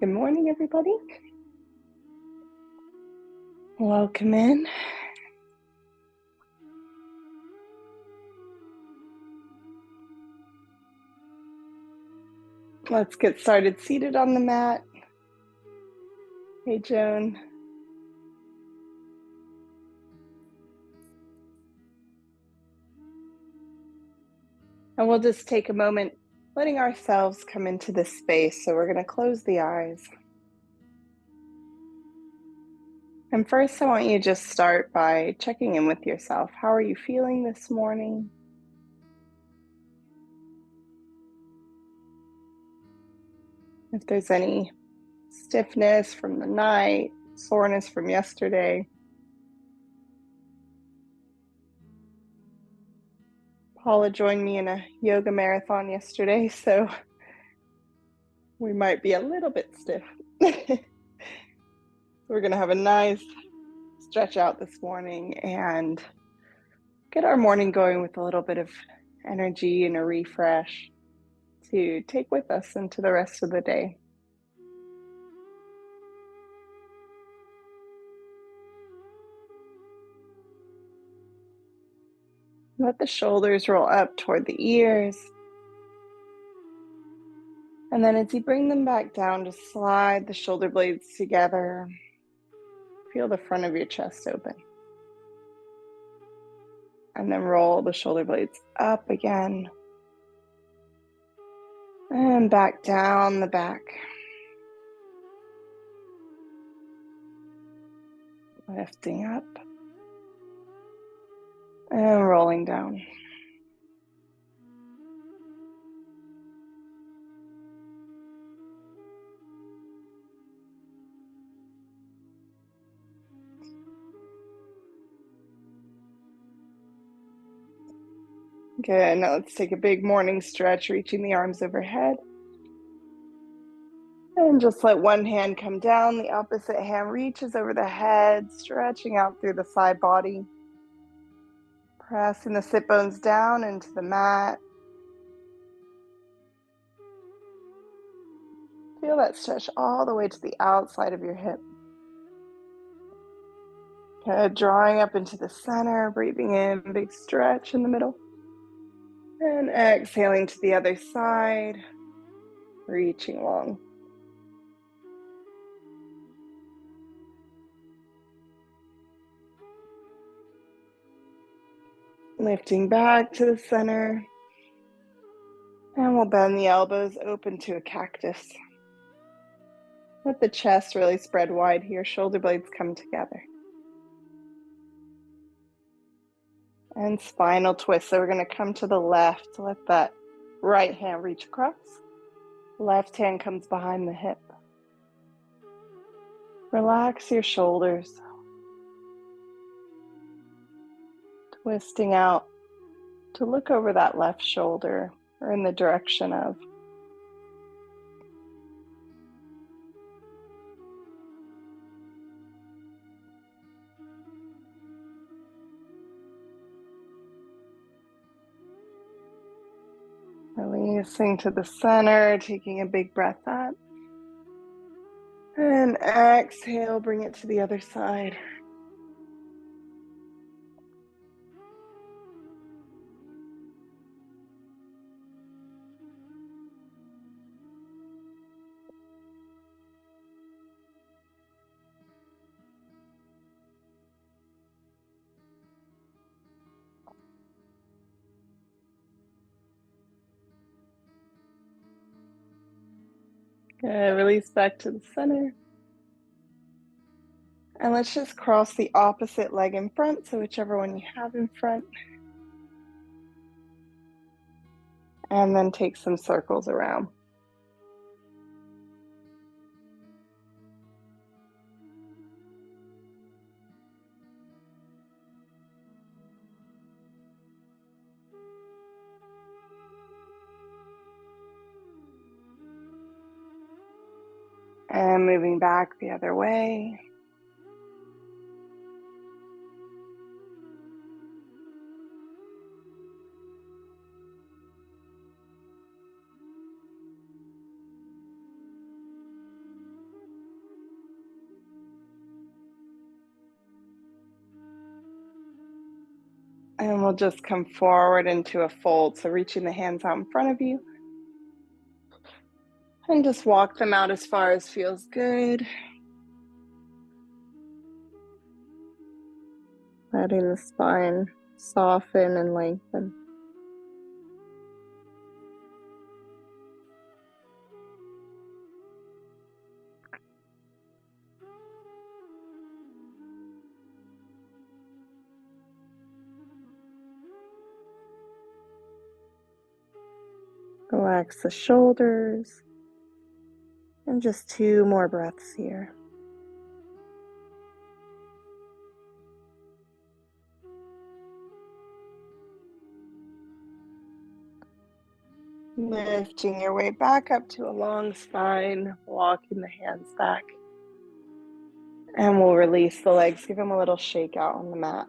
Good morning, everybody. Welcome in. Let's get started seated on the mat. Hey, Joan. And we'll just take a moment letting ourselves come into this space. So we're going to close the eyes. And first, I want you to just start by checking in with yourself. How are you feeling this morning? If there's any stiffness from the night, soreness from yesterday. Paula joined me in a yoga marathon yesterday, so we might be a little bit stiff. We're going to have a nice stretch out this morning and get our morning going with a little bit of energy and a refresh to take with us into the rest of the day. Let the shoulders roll up toward the ears. And then as you bring them back down, just slide the shoulder blades together. Feel the front of your chest open. And then roll the shoulder blades up again. And back down the back. Lifting up. And rolling down. Good. Now let's take a big morning stretch, reaching the arms overhead. And just let one hand come down, the opposite hand reaches over the head, stretching out through the side body. Pressing the sit bones down into the mat. Feel that stretch all the way to the outside of your hip. Good. Drawing up into the center, breathing in, big stretch in the middle. And exhaling to the other side, reaching long. Lifting back to the center. And we'll bend the elbows open to a cactus. Let the chest really spread wide here, shoulder blades come together. And spinal twist. So we're going to come to the left. Let that right hand reach across. Left hand comes behind the hip. Relax your shoulders. Twisting out to look over that left shoulder or in the direction of. Releasing to the center, taking a big breath up. And exhale, bring it to the other side. Good. Release back to the center. And let's just cross the opposite leg in front, so whichever one you have in front. And then take some circles around. And moving back the other way. And we'll just come forward into a fold. So reaching the hands out in front of you. And just walk them out as far as feels good. Letting the spine soften and lengthen. Relax the shoulders. And just 2 more breaths here. Lifting your way back up to a long spine, walking the hands back. And we'll release the legs, give them a little shake out on the mat.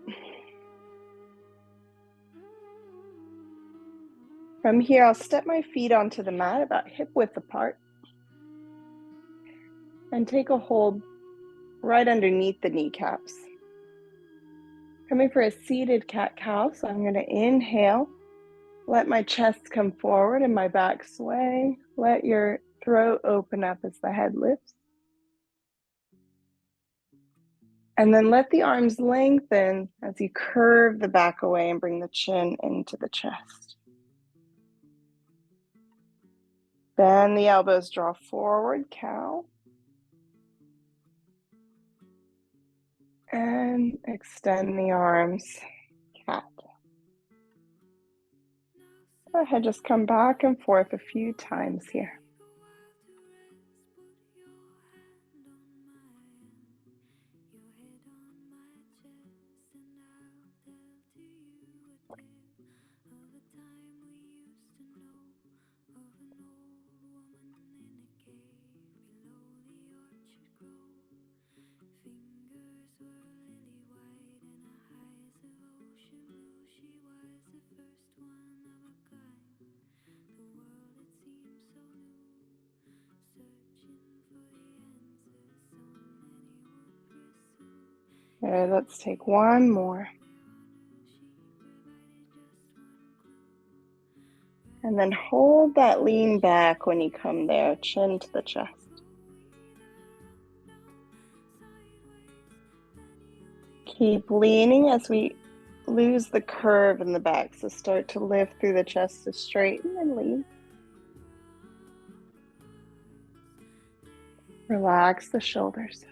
From here, I'll step my feet onto the mat about hip width apart. And take a hold right underneath the kneecaps. Coming for a seated cat-cow, so I'm going to inhale. Let my chest come forward and my back sway. Let your throat open up as the head lifts. And then let the arms lengthen as you curve the back away and bring the chin into the chest. Bend the elbows, draw forward, cow. And extend the arms, cat. Go ahead, just come back and forth a few times here. Okay, let's take one more. And then hold that lean back when you come there, chin to the chest. Keep leaning as we lose the curve in the back. So start to lift through the chest to straighten and lean. Relax the shoulders.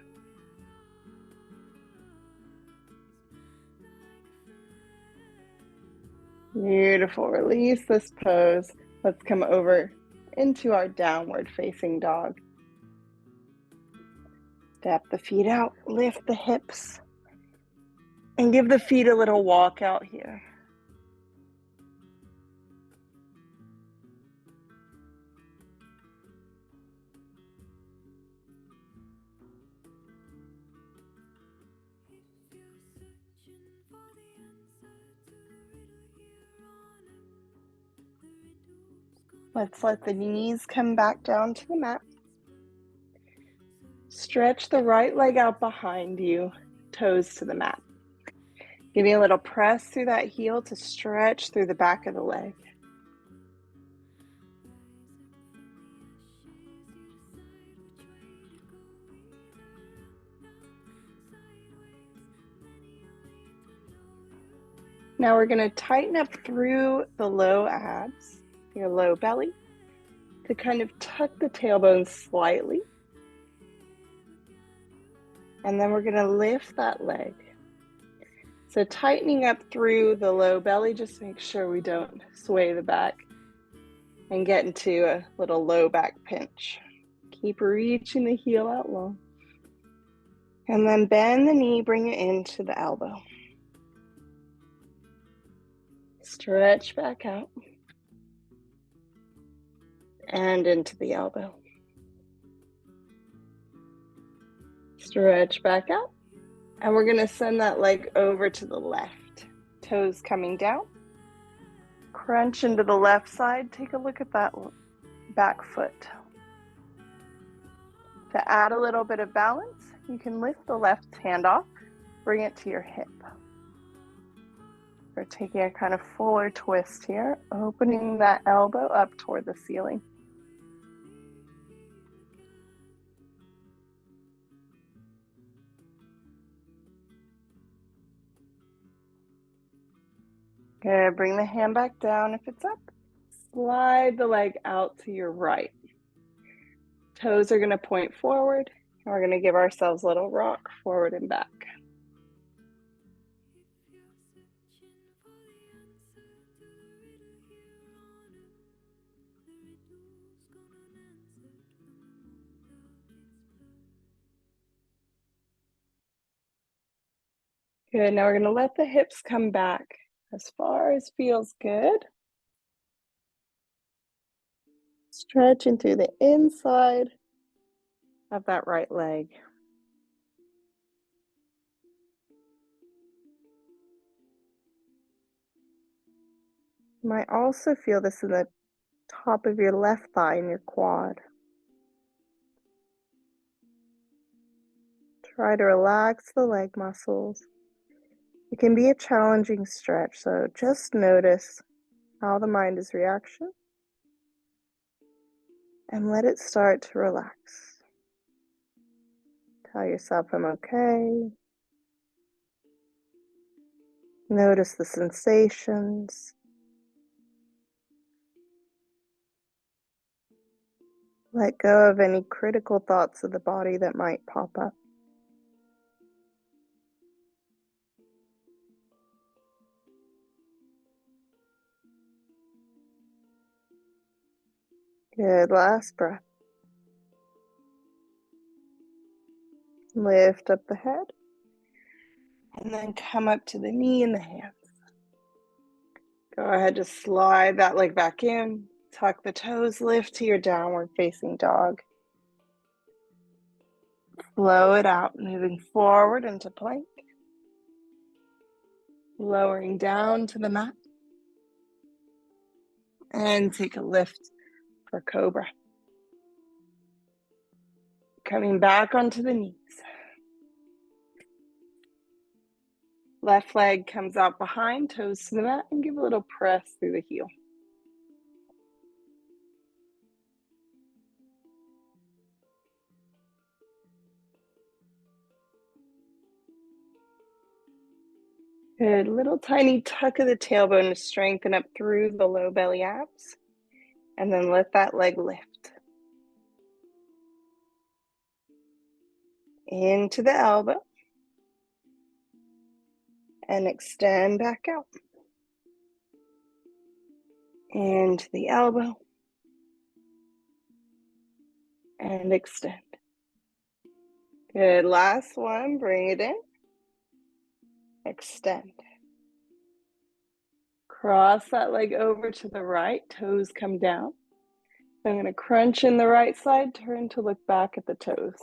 Beautiful. Release this pose. Let's come over into our downward facing dog. Step the feet out, lift the hips, and give the feet a little walk out here. Let's let the knees come back down to the mat. Stretch the right leg out behind you, toes to the mat. Give me a little press through that heel to stretch through the back of the leg. Now we're going to tighten up through the low abs, your low belly, to kind of tuck the tailbone slightly. And then we're going to lift that leg. So tightening up through the low belly, just make sure we don't sway the back and get into a little low back pinch. Keep reaching the heel out long. And then bend the knee, bring it into the elbow. Stretch back out. And into the elbow. Stretch back out. And we're going to send that leg over to the left. Toes coming down. Crunch into the left side. Take a look at that back foot. To add a little bit of balance, you can lift the left hand off, bring it to your hip. We're taking a kind of fuller twist here, opening that elbow up toward the ceiling. Good, bring the hand back down if it's up. Slide the leg out to your right. Toes are going to point forward, and we're going to give ourselves a little rock forward and back. Good, now we're going to let the hips come back as far as feels good. Stretching through the inside of that right leg. You might also feel this in the top of your left thigh and your quad. Try to relax the leg muscles. It can be a challenging stretch, so just notice how the mind is reaction and let it start to relax. Tell yourself I'm okay. Notice the sensations. Let go of any critical thoughts of the body that might pop up. Good, last breath. Lift up the head. And then come up to the knee and the hands. Go ahead, just slide that leg back in. Tuck the toes, lift to your downward facing dog. Flow it out, moving forward into plank. Lowering down to the mat. And take a lift for cobra. Coming back onto the knees. Left leg comes out behind, toes to the mat, and give a little press through the heel. Good, little tiny tuck of the tailbone to strengthen up through the low belly abs. And then let that leg lift. Into the elbow. And extend back out. Into the elbow. And extend. Good, last one, bring it in. Extend. Cross that leg over to the right, toes come down. I'm going to crunch in the right side, turn to look back at the toes.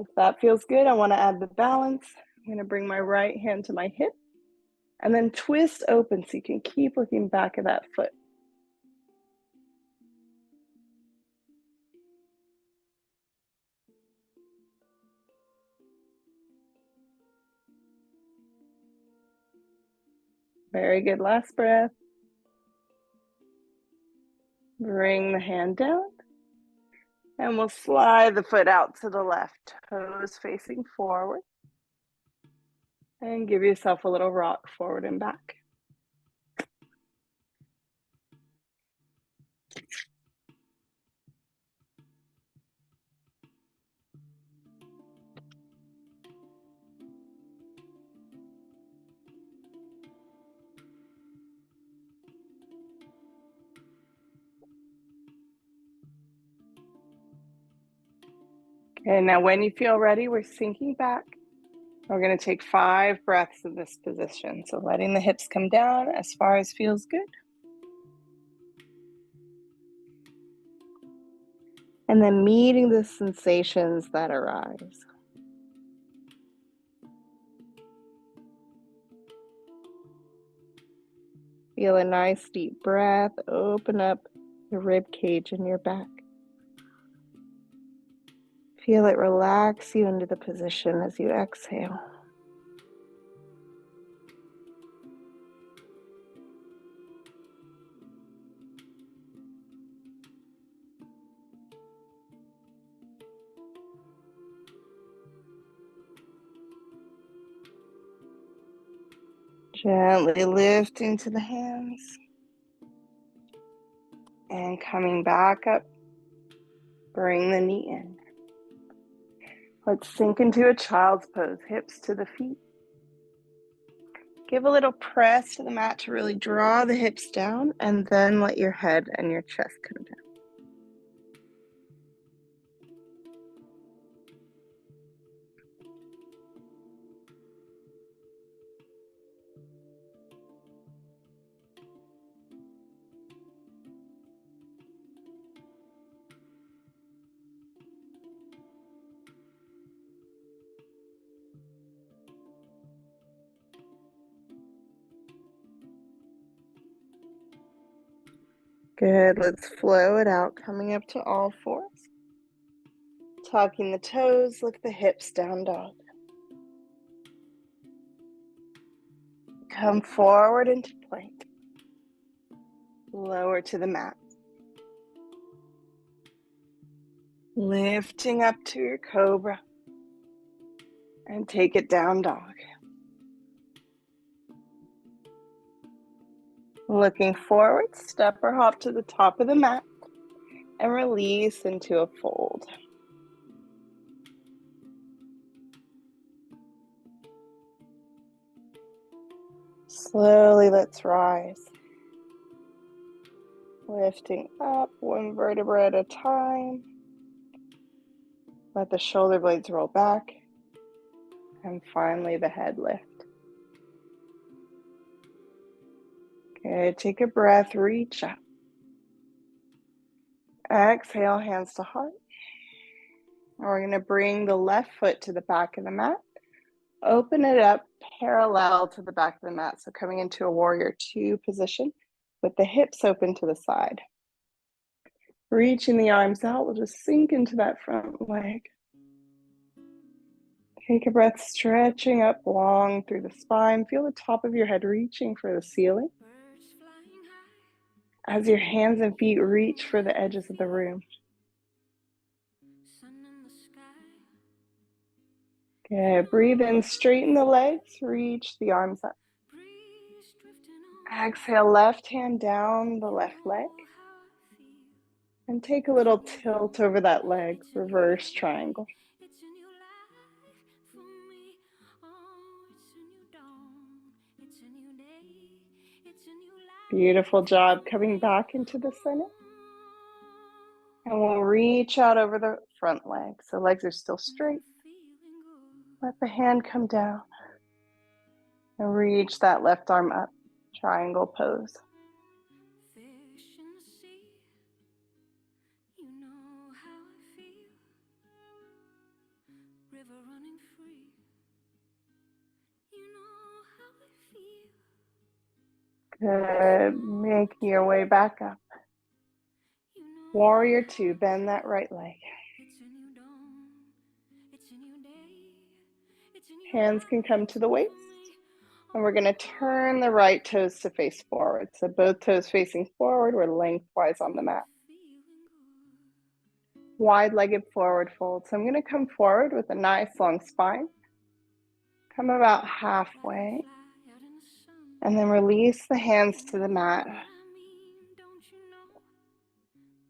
If that feels good, I want to add the balance. I'm going to bring my right hand to my hip and then twist open so you can keep looking back at that foot. Very good, last breath. Bring the hand down. And we'll slide the foot out to the left, toes facing forward. And give yourself a little rock forward and back. Okay, now when you feel ready, we're sinking back. We're going to take 5 breaths in this position. So letting the hips come down as far as feels good. And then meeting the sensations that arise. Feel a nice deep breath. Open up the rib cage in your back. Feel it relax you into the position as you exhale. Gently lifting to the hands and coming back up. Bring the knee in. Let's sink into a child's pose, hips to the feet. Give a little press to the mat to really draw the hips down, and then let your head and your chest come down. Good, let's flow it out, coming up to all fours. Tucking the toes, lift the hips, down dog. Come forward into plank. Lower to the mat. Lifting up to your cobra. And take it down dog. Looking forward, step or hop to the top of the mat and release into a fold. Slowly, let's rise. Lifting up one vertebra at a time. Let the shoulder blades roll back. And finally, the head lift. Good, take a breath, reach up. Exhale, hands to heart. And we're going to bring the left foot to the back of the mat. Open it up parallel to the back of the mat. So coming into a warrior two position with the hips open to the side. Reaching the arms out, we'll just sink into that front leg. Take a breath, stretching up long through the spine. Feel the top of your head reaching for the ceiling. As your hands and feet reach for the edges of the room. Good. Breathe in, straighten the legs, reach the arms up. Exhale, left hand down the left leg. And take a little tilt over that leg, reverse triangle. Beautiful job. Coming back into the center. And we'll reach out over the front leg. So legs are still straight. Let the hand come down. And reach that left arm up. Triangle pose. Good. Making your way back up. Warrior two, bend that right leg. Hands can come to the waist. And we're going to turn the right toes to face forward. So both toes facing forward, we're lengthwise on the mat. Wide-legged forward fold. So I'm going to come forward with a nice long spine. Come about halfway. And then release the hands to the mat.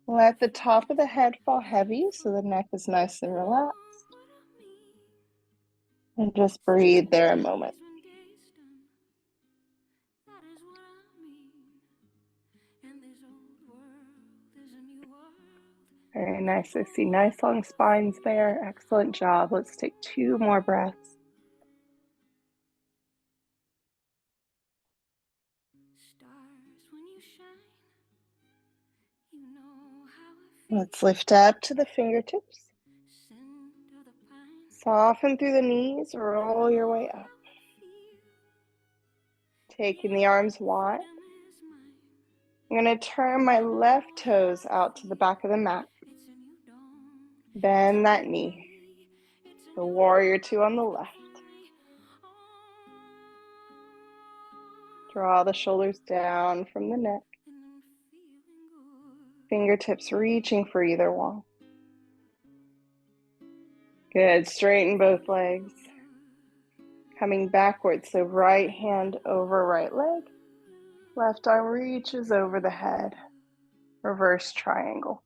Let the top of the head fall heavy so the neck is nice and relaxed. And just breathe there a moment. Very nice. I see nice long spines there. Excellent job. Let's take 2 more breaths. Let's lift up to the fingertips. Soften through the knees, roll your way up. Taking the arms wide. I'm going to turn my left toes out to the back of the mat. Bend that knee. The warrior two on the left. Draw the shoulders down from the neck. Fingertips reaching for either wall. Good, straighten both legs. Coming backwards, so right hand over right leg, left arm reaches over the head, reverse triangle.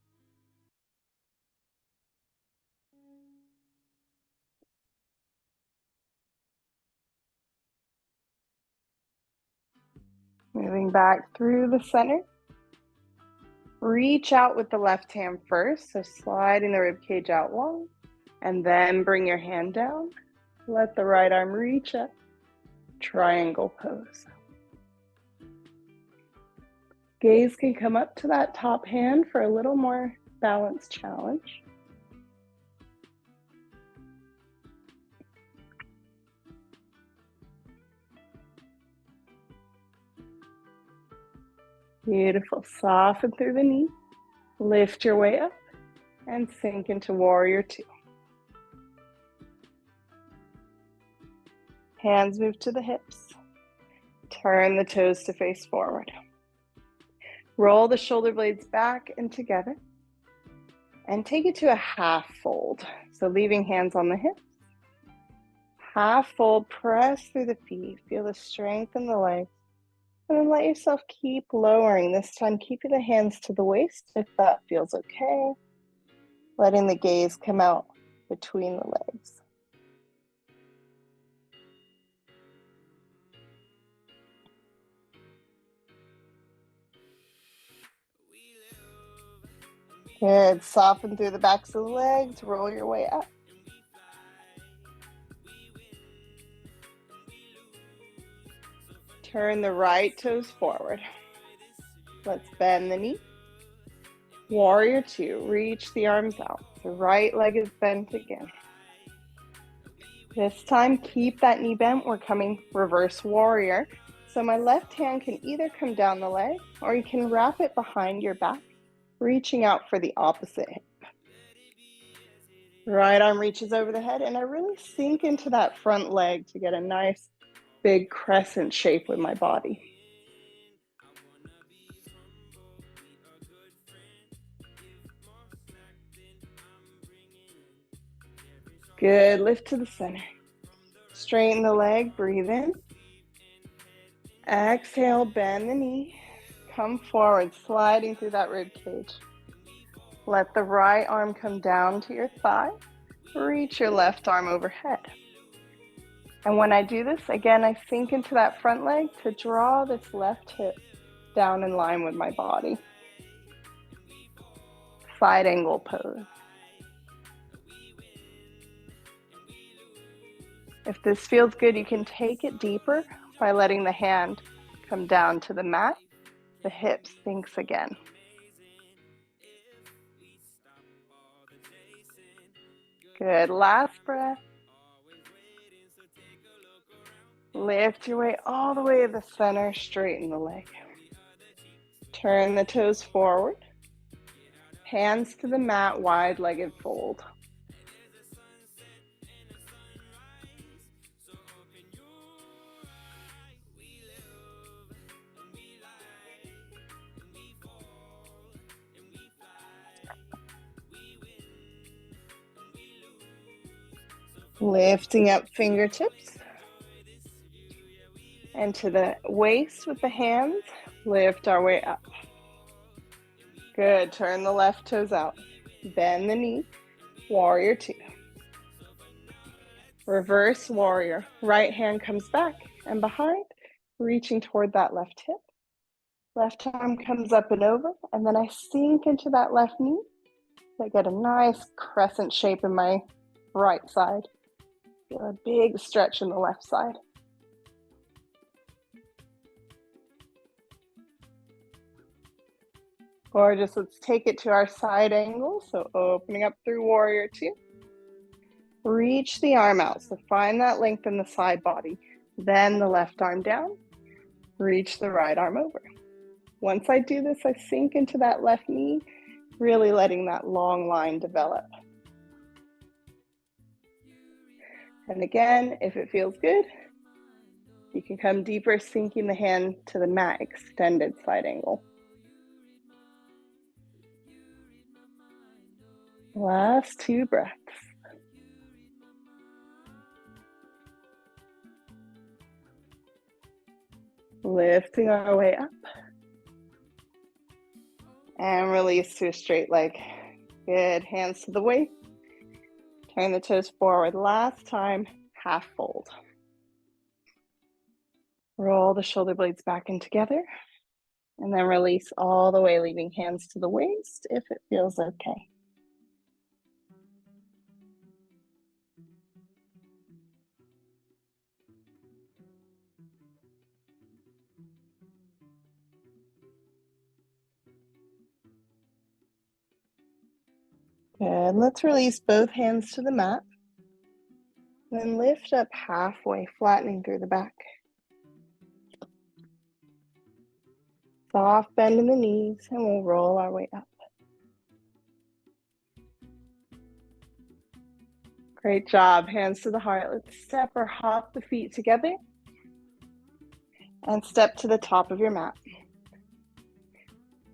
Moving back through the center. Reach out with the left hand first, so sliding the rib cage out long, and then bring your hand down. Let the right arm reach up, triangle pose. Gaze can come up to that top hand for a little more balance challenge. Beautiful. Soften through the knee. Lift your way up and sink into warrior two. Hands move to the hips. Turn the toes to face forward. Roll the shoulder blades back and together. And take it to a half fold. So leaving hands on the hips. Half fold, press through the feet. Feel the strength in the legs. And then let yourself keep lowering. This time, keeping the hands to the waist if that feels okay. Letting the gaze come out between the legs. Good. Soften through the backs of the legs. Roll your way up. Turn the right toes forward. Let's bend the knee. Warrior two. Reach the arms out. The right leg is bent again. This time, keep that knee bent. We're coming reverse warrior. So my left hand can either come down the leg or you can wrap it behind your back, reaching out for the opposite hip. Right arm reaches over the head, and I really sink into that front leg to get a nice big crescent shape with my body. Good. Lift to the center. Straighten the leg. Breathe in. Exhale, bend the knee. Come forward, sliding through that rib cage. Let the right arm come down to your thigh. Reach your left arm overhead. And when I do this, again, I sink into that front leg to draw this left hip down in line with my body. Side angle pose. If this feels good, you can take it deeper by letting the hand come down to the mat. The hip sinks again. Good. Last breath. Lift your way all the way to the center. Straighten the leg. Turn the toes forward. Hands to the mat, wide-legged fold. Lifting up fingertips. And to the waist with the hands, lift our way up. Good. Turn the left toes out. Bend the knee. Warrior two. Reverse warrior. Right hand comes back and behind, reaching toward that left hip. Left arm comes up and over, and then I sink into that left knee. I get a nice crescent shape in my right side. Feel a big stretch in the left side. Gorgeous. Let's take it to our side angle. So opening up through warrior two. Reach the arm out. So find that length in the side body. Then the left arm down. Reach the right arm over. Once I do this, I sink into that left knee, really letting that long line develop. And again, if it feels good, you can come deeper, sinking the hand to the mat, extended side angle. Last two breaths. Lifting our way up. And release to a straight leg. Good, hands to the waist. Turn the toes forward. Last time, half fold. Roll the shoulder blades back in together. And then release all the way, leaving hands to the waist if it feels okay. Good. Let's release both hands to the mat. Then lift up halfway, flattening through the back. Soft bend in the knees, and we'll roll our way up. Great job. Hands to the heart. Let's step or hop the feet together. And step to the top of your mat.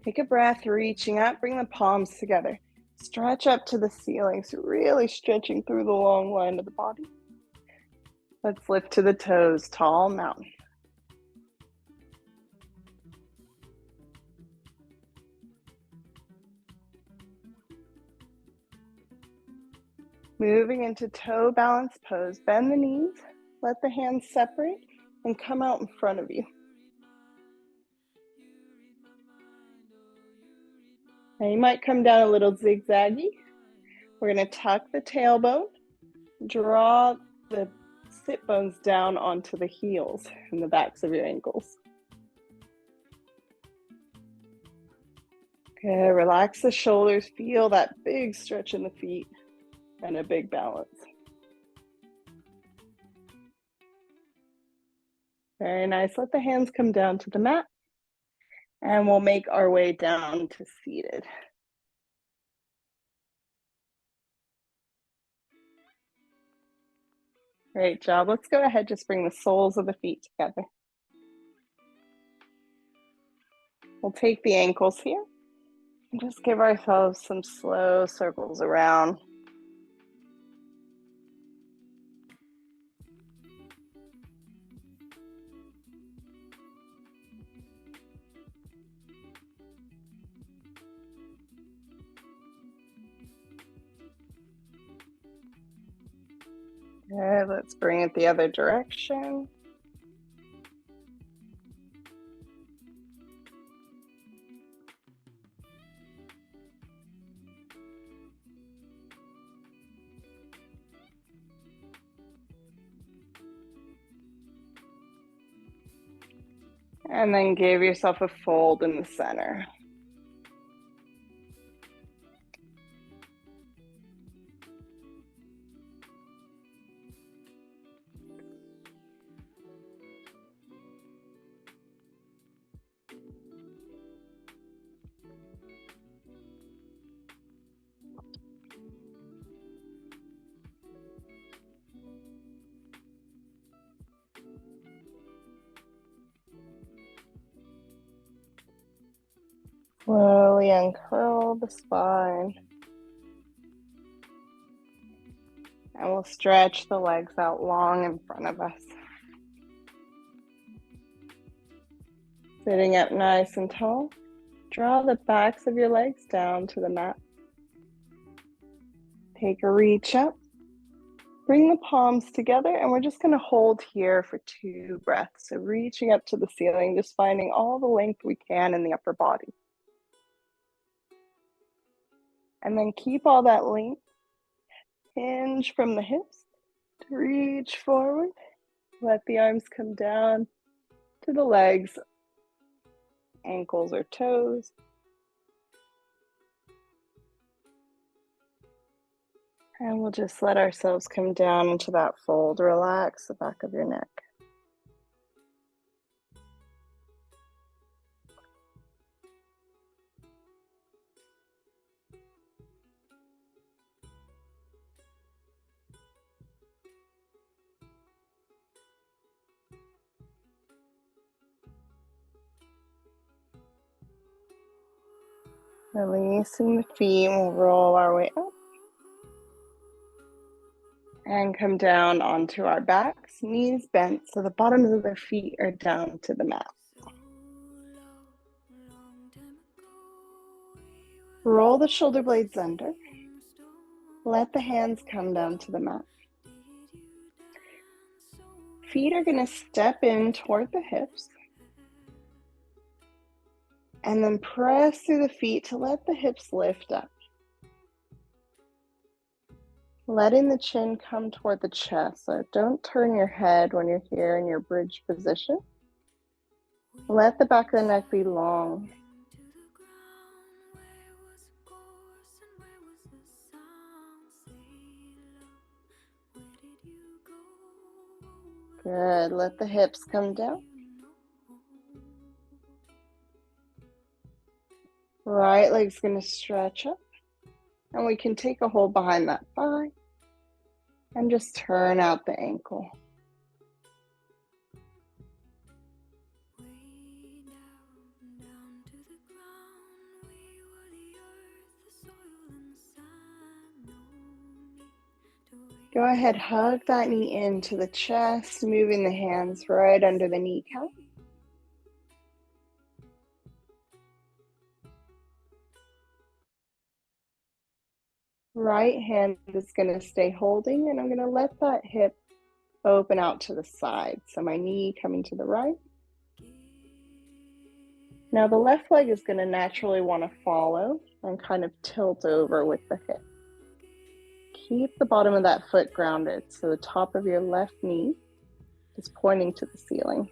Take a breath, reaching up. Bring the palms together. Stretch up to the ceiling, so really stretching through the long line of the body. Let's lift to the toes, tall mountain. Moving into toe balance pose. Bend the knees, let the hands separate, and come out in front of you. Now you might come down a little zigzaggy. We're going to tuck the tailbone, draw the sit bones down onto the heels and the backs of your ankles. Good, relax the shoulders, feel that big stretch in the feet and a big balance. Very nice, let the hands come down to the mat and we'll make our way down to seated. Great job. Let's go ahead, just bring the soles of the feet together. We'll take the ankles here and just give ourselves some slow circles around. Good, let's bring it the other direction. And then give yourself a fold in the center. Slowly uncurl the spine. And we'll stretch the legs out long in front of us. Sitting up nice and tall, draw the backs of your legs down to the mat. Take a reach up, bring the palms together, and we're just going to hold here for 2 breaths. So reaching up to the ceiling, just finding all the length we can in the upper body. And then keep all that length. Hinge from the hips to reach forward. Let the arms come down to the legs, ankles or toes. And we'll just let ourselves come down into that fold. Relax the back of your neck. Releasing the feet, we'll roll our way up. And come down onto our backs, knees bent, so the bottoms of the feet are down to the mat. Roll the shoulder blades under. Let the hands come down to the mat. Feet are going to step in toward the hips. And then press through the feet to let the hips lift up. Letting the chin come toward the chest. So don't turn your head when you're here in your bridge position. Let the back of the neck be long. Good. Let the hips come down. Right leg's going to stretch up. And we can take a hold behind that thigh and just turn out the ankle. Go ahead, hug that knee into the chest, moving the hands right under the kneecap. Right hand is going to stay holding, and I'm going to let that hip open out to the side. So my knee coming to the right. Now the left leg is going to naturally want to follow and kind of tilt over with the hip. Keep the bottom of that foot grounded, so the top of your left knee is pointing to the ceiling.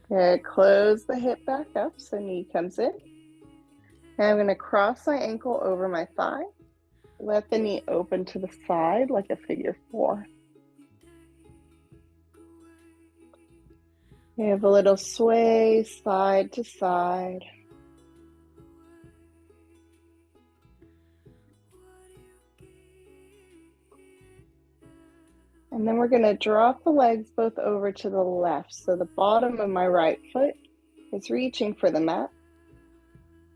Good. Close the hip back up so knee comes in. And I'm going to cross my ankle over my thigh. Let the knee open to the side like a figure 4. We have a little sway side to side. And then we're going to drop the legs both over to the left. So the bottom of my right foot is reaching for the mat.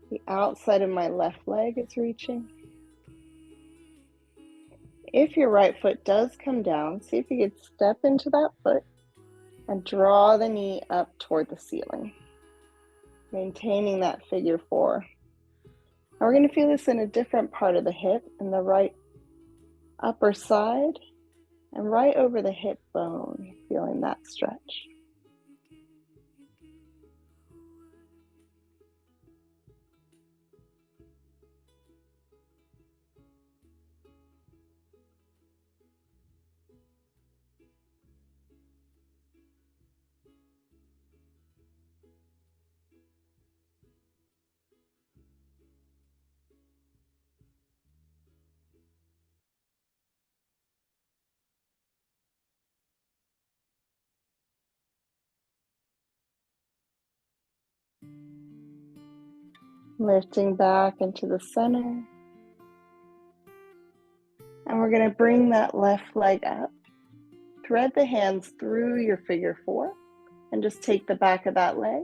The outside of my left leg is reaching. If your right foot does come down, see if you could step into that foot and draw the knee up toward the ceiling, maintaining that figure 4. Now we're going to feel this in a different part of the hip, in the right upper side and right over the hip bone, feeling that stretch. Lifting back into the center. And we're going to bring that left leg up. Thread the hands through your figure 4 and just take the back of that leg.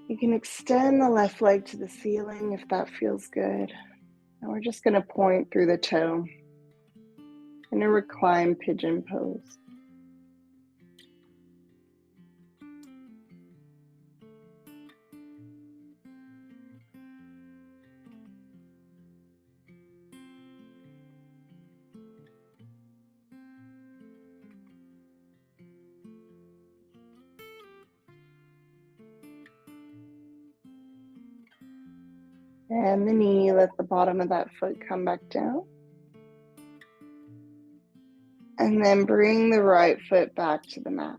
You can extend the left leg to the ceiling if that feels good. And we're just going to point through the toe in a reclined pigeon pose. And the knee, let the bottom of that foot come back down. And then bring the right foot back to the mat.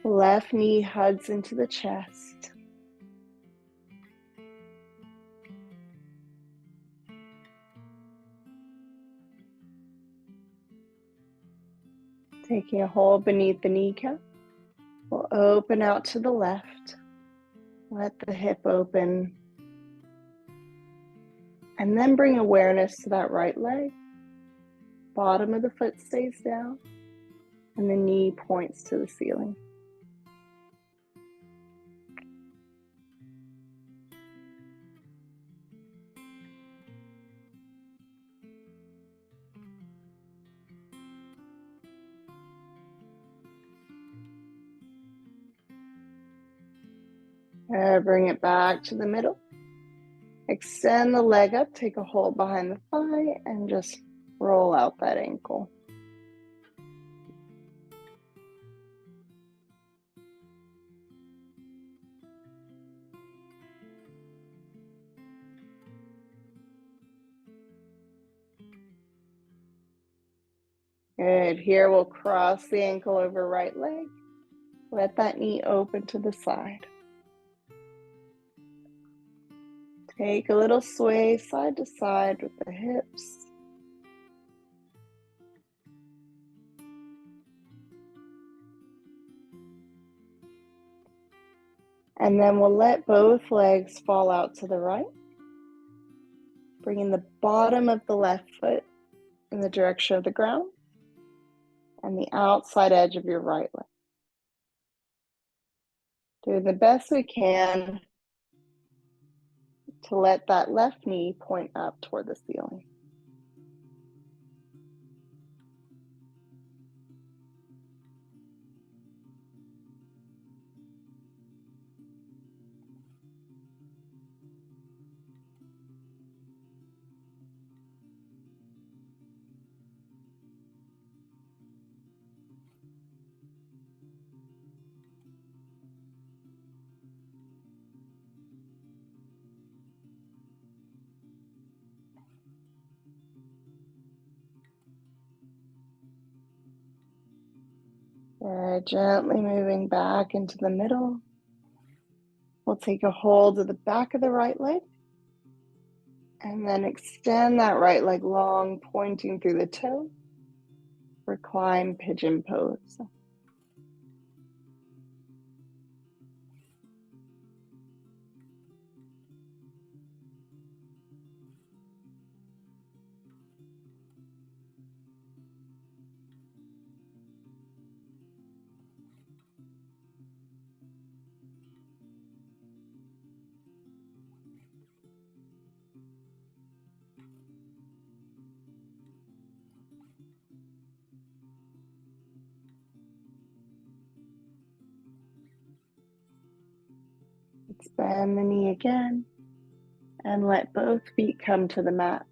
Left knee hugs into the chest. Taking a hold beneath the kneecap. We'll open out to the left. Let the hip open. And then bring awareness to that right leg. Bottom of the foot stays down. And the knee points to the ceiling. Bring it back to the middle. Extend the leg up, take a hold behind the thigh, and just roll out that ankle. Good. Here we'll cross the ankle over right leg. Let that knee open to the side. Take a little sway side to side with the hips. And then we'll let both legs fall out to the right, bringing the bottom of the left foot in the direction of the ground and the outside edge of your right leg. Doing the best we can to let that left knee point up toward the ceiling. Gently moving back into the middle. We'll take a hold of the back of the right leg and then extend that right leg long, pointing through the toe. Recline pigeon pose. Let's bend the knee again and let both feet come to the mat.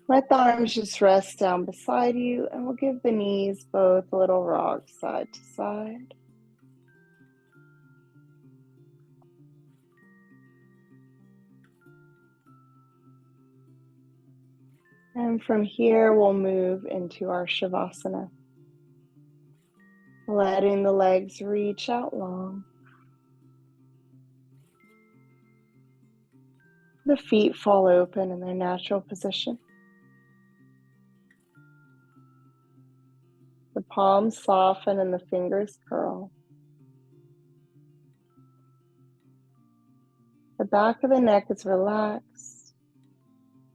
Let the arms just rest down beside you, and we'll give the knees both a little rock side to side. And from here, we'll move into our Shavasana. Letting the legs reach out long. The feet fall open in their natural position. The palms soften and the fingers curl. The back of the neck is relaxed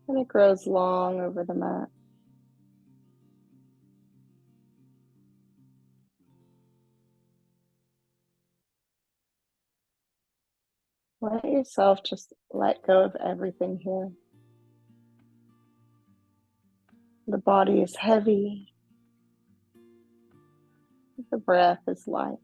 and it grows long over the mat. Let yourself just let go of everything here. The body is heavy. The breath is light.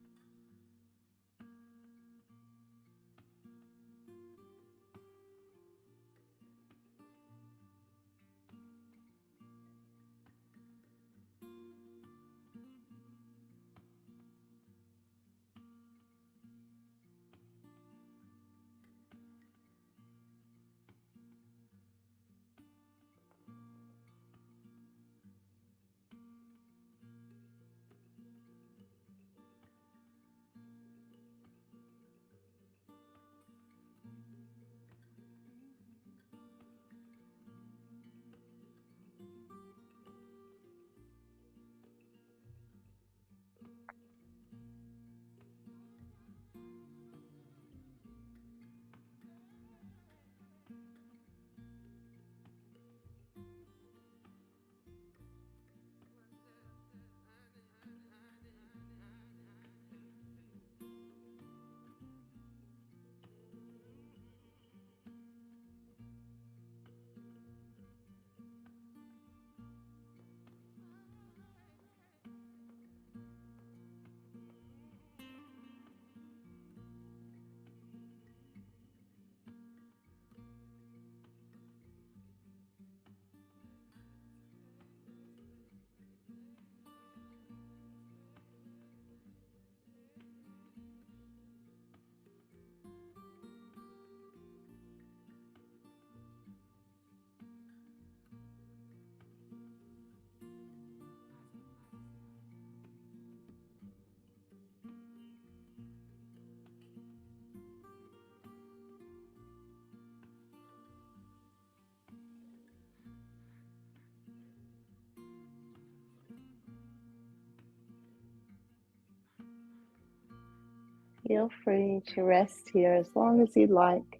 Feel free to rest here as long as you'd like.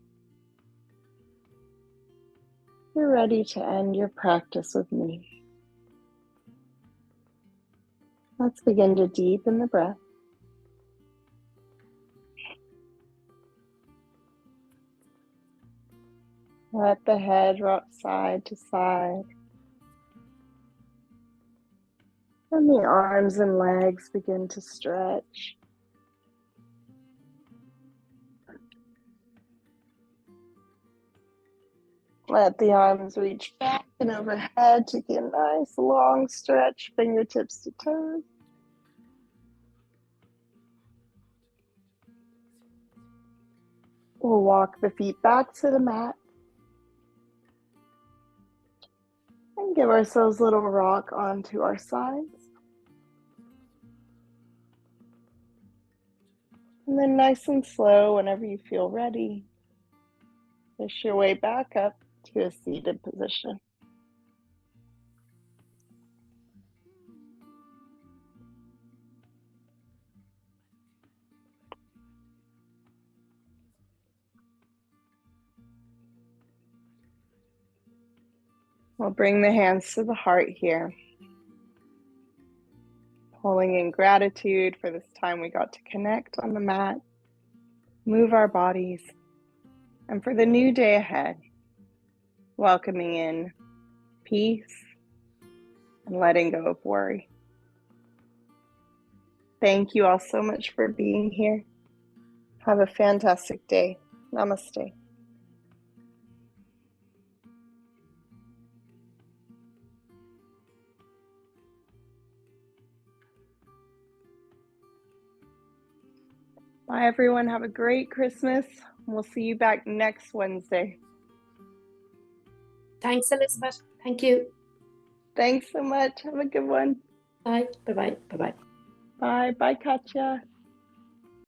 You're ready to end your practice with me. Let's begin to deepen the breath. Let the head rock side to side. And the arms and legs begin to stretch. Let the arms reach back and overhead. Take a nice long stretch, fingertips to toes. We'll walk the feet back to the mat. And give ourselves a little rock onto our sides. And then nice and slow, whenever you feel ready, push your way back up to a seated position. We'll bring the hands to the heart here. Pulling in gratitude for this time we got to connect on the mat, move our bodies, and for the new day ahead, welcoming in peace and letting go of worry. Thank you all so much for being here. Have a fantastic day. Namaste. Bye, everyone. Have a great Christmas. We'll see you back next Wednesday. Thanks, Elizabeth. Thank you. Thanks so much. Have a good one. Bye. Bye-bye. Bye-bye. Bye. Bye, Katya.